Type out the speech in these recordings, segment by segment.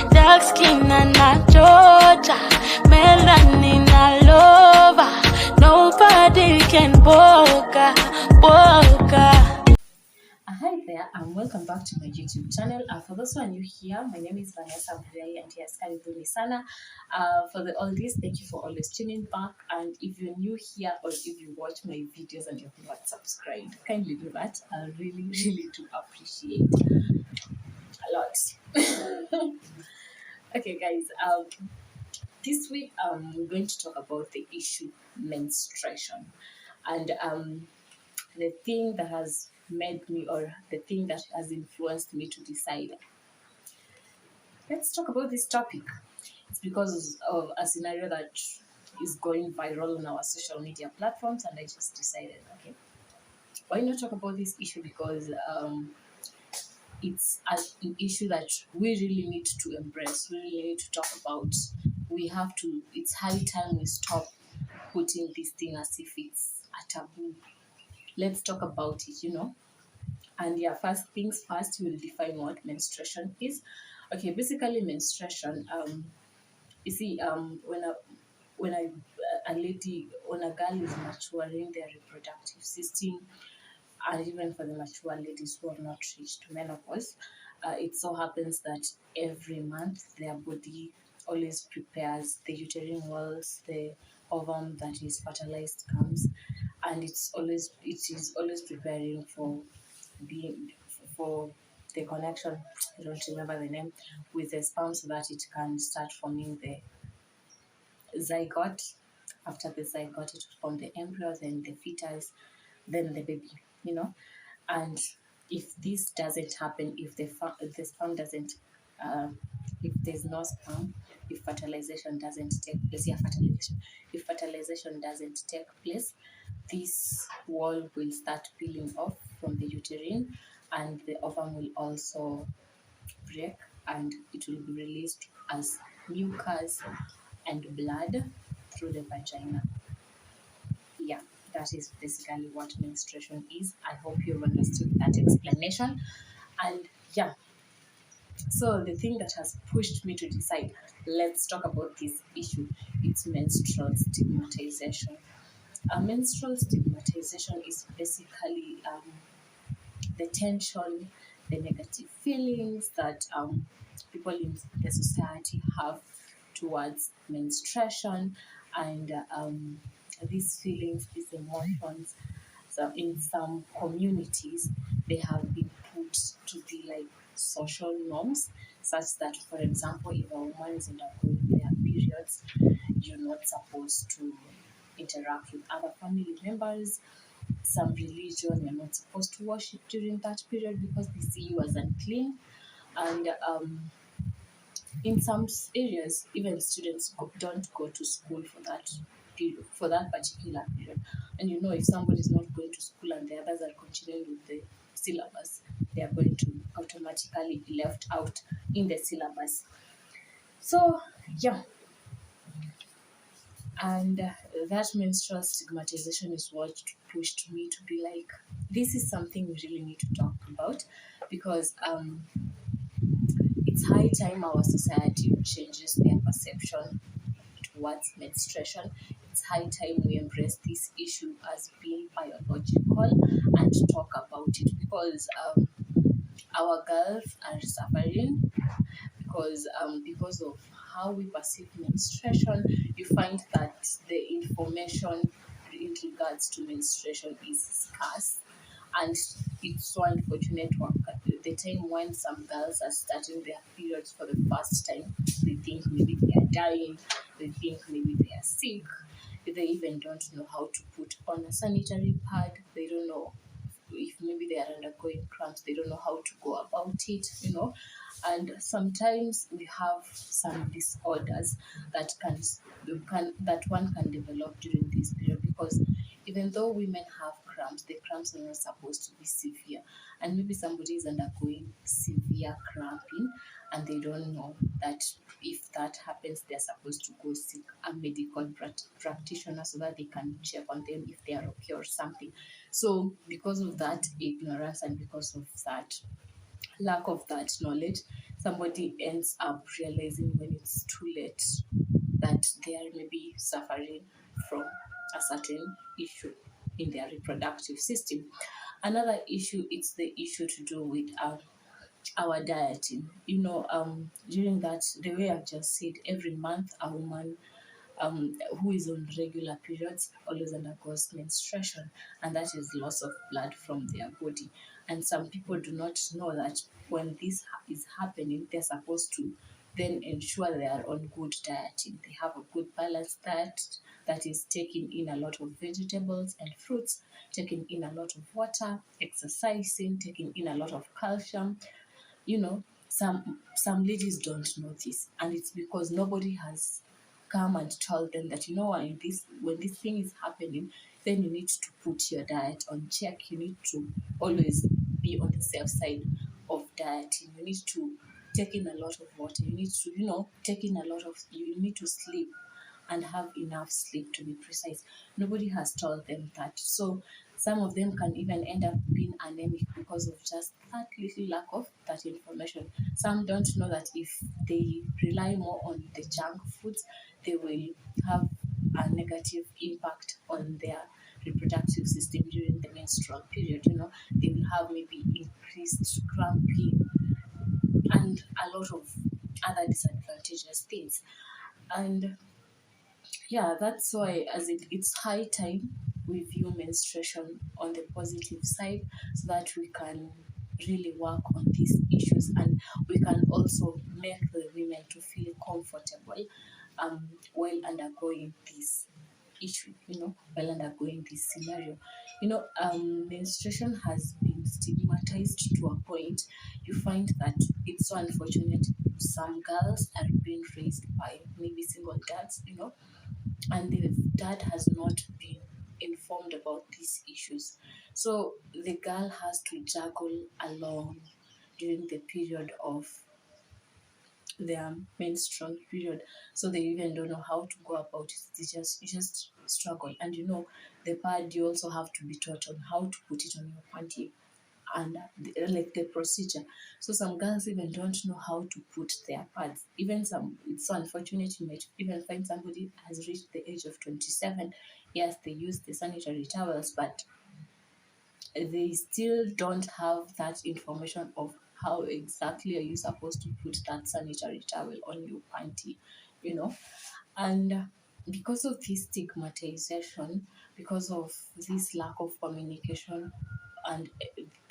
dark skin and a Georgia, melanin all over. Nobody can boga. Hi there and welcome back to my YouTube channel. For those who are new here, my name is Vanessa Buyayi and yes, karibuni sana. For the oldies, thank you for always tuning back, and if you're new here or if you watch my videos and you've not subscribed, kindly do that. I really do appreciate a lot. Okay guys, this week we're going to talk about the issue menstruation, and the thing that has made me, or the thing that has influenced me to decide, let's talk about this topic. It's because of a scenario that is going viral on our social media platforms, and I just decided, okay, why not talk about this issue? Because it's an issue that we really need to embrace, we really need to talk about. It's high time we stop putting this thing as if it's a taboo. Let's talk about it. And yeah, first things first, we'll define what menstruation is. Okay, basically menstruation, you see, when a girl is maturing their reproductive system, and even for the mature ladies who have not reached menopause, it so happens that every month their body always prepares, the uterine walls, the ovum that is fertilized comes, and it is always preparing for the connection, I don't remember the name, with the sperm, so that it can start forming the zygote. After the zygote, it will form the embryo, then the fetus, then the baby. And if this doesn't happen, if the sperm doesn't, if there's no sperm, if fertilization doesn't take place, if fertilization doesn't take place, this wall will start peeling off from the uterine, and the ovum will also break, and it will be released as mucus and blood through the vagina. Yeah, that is basically what menstruation is. I hope you've understood that explanation. And yeah, so the thing that has pushed me to decide, let's talk about this issue, it's menstrual stigmatization. Menstrual stigmatization is basically the tension, the negative feelings that people in the society have towards menstruation, and these feelings, these emotions. So in some communities, they have been put to be like social norms, such that, for example, if a woman is undergoing their periods, you're not supposed to interact with other family members. Some religion, you're not supposed to worship during that period because they see you as unclean. And in some areas, even students don't go to school for that period, for that particular period. And if somebody is not going to school and the others are continuing with the syllabus, they are going to automatically be left out in the syllabus. So yeah, and that menstrual stigmatization is what pushed me to be like, this is something we really need to talk about, because it's high time our society changes their perception towards menstruation. It's high time we embrace this issue as being biological and talk about it, because our girls are suffering because of how we perceive menstruation. You find that the information in regards to menstruation is scarce, and it's so unfortunate. The time when some girls are starting their periods for the first time, they think maybe they are dying, they think maybe they are sick, they even don't know how to put on a sanitary pad, they don't know if maybe they are undergoing cramps, they don't know how to go about it. And sometimes we have some disorders that one can develop during this period, because even though women have cramps, the cramps are not supposed to be severe, and maybe somebody is undergoing severe cramping and they don't know that if that happens, they're supposed to go seek a medical practitioner so that they can check on them if they are okay or something. So because of that ignorance and because of that lack of that knowledge, somebody ends up realizing when it's too late that they are maybe suffering from a certain issue in their reproductive system. Another issue is the issue to do with our dieting. During that, the way I've just said, every month a woman who is on regular periods always undergoes menstruation, and that is loss of blood from their body. And some people do not know that when this is happening, they're supposed to then ensure they are on good dieting. They have a good balanced diet that is taking in a lot of vegetables and fruits, taking in a lot of water, exercising, taking in a lot of calcium. Some ladies don't know this, and it's because nobody has come and told them that, when this thing is happening, then you need to put your diet on check. You need to always be on the safe side of dieting. You need to take in a lot of water. You need to, take in a lot of, you need to sleep and have enough sleep, to be precise. Nobody has told them that. So some of them can even end up being anemic because of just that little lack of that information. Some don't know that if they rely more on the junk foods, they will have a negative impact on their reproductive system during the menstrual period. They will have maybe increased cramping and a lot of other disadvantageous things. And yeah, that's why it's high time we view menstruation on the positive side, so that we can really work on these issues, and we can also make the women to feel comfortable while undergoing this issue, while undergoing this scenario. Menstruation has been stigmatized to a point. You find that it's so unfortunate. Some girls are being raised by maybe single dads, and the dad has not been informed about these issues. So the girl has to juggle along during the period of their menstrual period. So they even don't know how to go about it. You just struggle. And the pad, you also have to be taught on how to put it on your panty, and like the procedure. So some girls even don't know how to put their pads. Even some, it's so unfortunate, you might even find somebody has reached the age of 27. Yes, they use the sanitary towels, but they still don't have that information of how exactly are you supposed to put that sanitary towel on your panty, you know. And because of this stigmatization, because of this lack of communication, and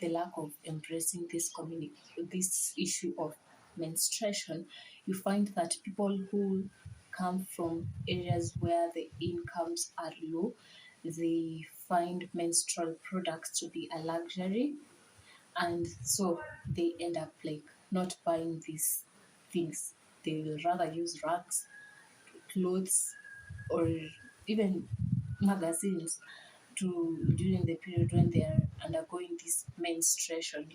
the lack of embracing this issue of menstruation, you find that people who come from areas where the incomes are low, they find menstrual products to be a luxury, and so they end up like not buying these things. They will rather use rags, clothes, or even magazines to during the period when they are undergoing this menstruation,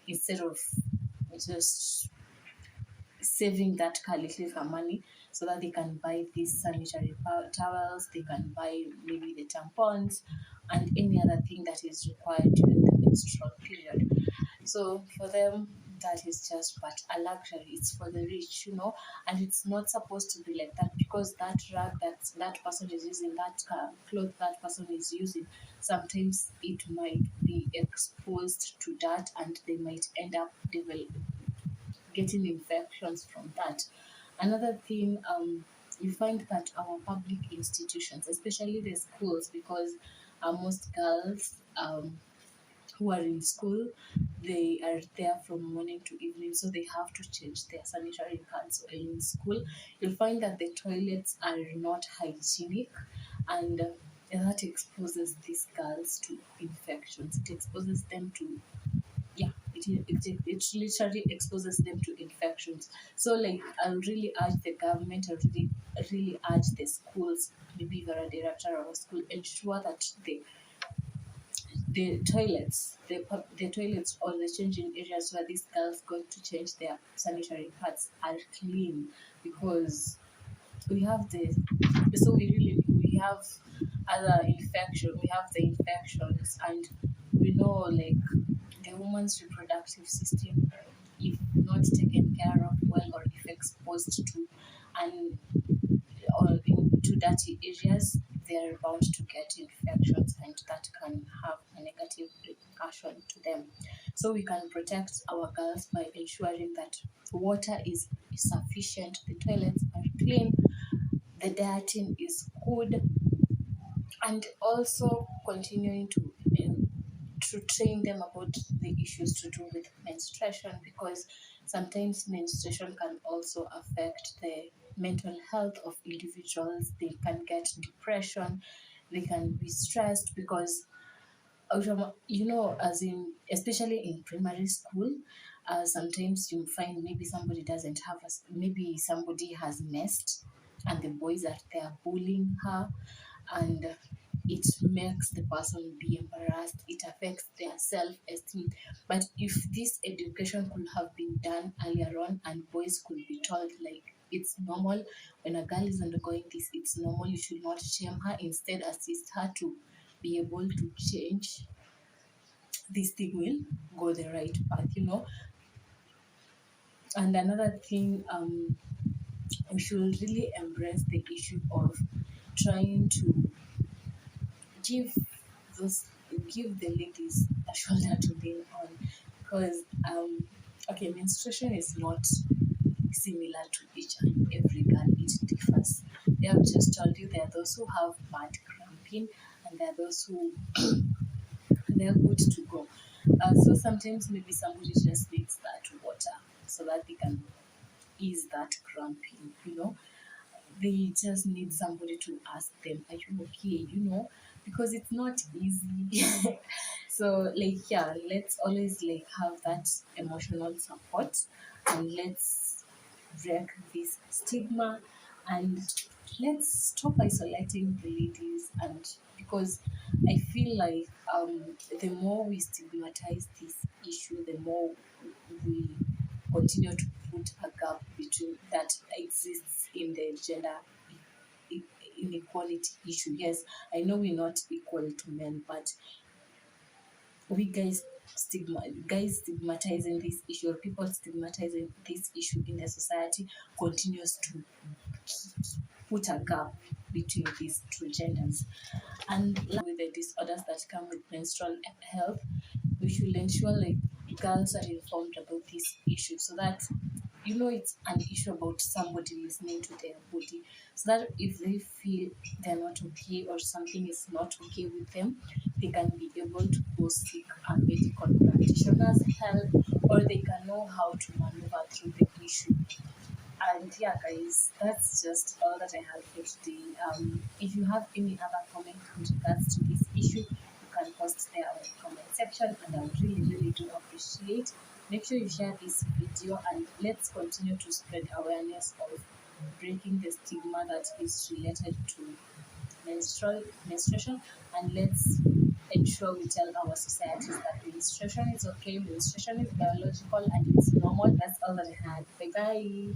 instead of just saving that little money so that they can buy these sanitary towels, they can buy maybe the tampons and any other thing that is required during the menstrual period. So for them, that is just but a luxury. It's for the rich, and it's not supposed to be like that, because that rag that person is using, that cloth that person is using, sometimes it might be exposed to dirt, and they might end up getting infections from that. Another thing, you find that our public institutions, especially the schools, because most girls who are in school, they are there from morning to evening, so they have to change their sanitary pads while in school. You'll find that the toilets are not hygienic, and that exposes these girls to infections. It exposes them to, yeah, it literally exposes them to infections. So like, I would really urge the government, I really urge the schools, maybe if you're a director of a school, ensure that the toilets, the toilets or the changing areas where these girls go to change their sanitary pads are clean, because we have we have we have the infections, and we know like the woman's reproductive system, if not taken care of well, or if exposed to and or into dirty areas, they are bound to get infections, and that can have a negative repercussion to them. So we can protect our girls by ensuring that water is sufficient, the toilets are clean, the dieting is good, and also continuing to train them about the issues to do with menstruation, because sometimes menstruation can also affect the mental health of individuals. They can get depression, they can be stressed, because as in, especially in primary school, sometimes you find maybe somebody doesn't have maybe somebody has messed, and the boys are there bullying her, and it makes the person be embarrassed, it affects their self-esteem. But if this education could have been done earlier on, and boys could be told, like, it's normal when a girl is undergoing this, it's normal, you should not shame her, instead assist her to be able to change, this thing will go the right path. And another thing, we should really embrace the issue of trying to give those give the ladies a shoulder to lean on, because okay, menstruation is not similar to each and every girl, it differs. They have just told you there are those who have bad cramping, and there are those who they're good to go. So sometimes maybe somebody just needs that water so that they can ease that cramping. They just need somebody to ask them, are you okay? Because it's not easy. So, like, yeah, let's always like have that emotional support, and let's break this stigma, and let's stop isolating the ladies. And because I feel like the more we stigmatize this issue, the more we continue to put a gap between that exists in the gender inequality issue. Yes, I know we're not equal to men, but we guys stigmatizing this issue, or people stigmatizing this issue in the society, continues to put a gap between these two genders. And with the disorders that come with menstrual health, we should ensure like girls are informed about this issue, so that it's an issue about somebody listening to their body, so that if they feel they're not okay, or something is not okay with them, they can be able to go seek a medical practitioner's help, or they can know how to maneuver through the issue. And yeah, guys, that's just all that I had for today. If you have any other comment with regards to this issue, you can post there in the comment section, and I would really, really do appreciate. Make sure you share this video, and let's continue to spread awareness of breaking the stigma that is related to menstruation, and let's ensure we tell our societies that menstruation is okay, menstruation is biological, and it's normal. That's all that I had. Bye bye.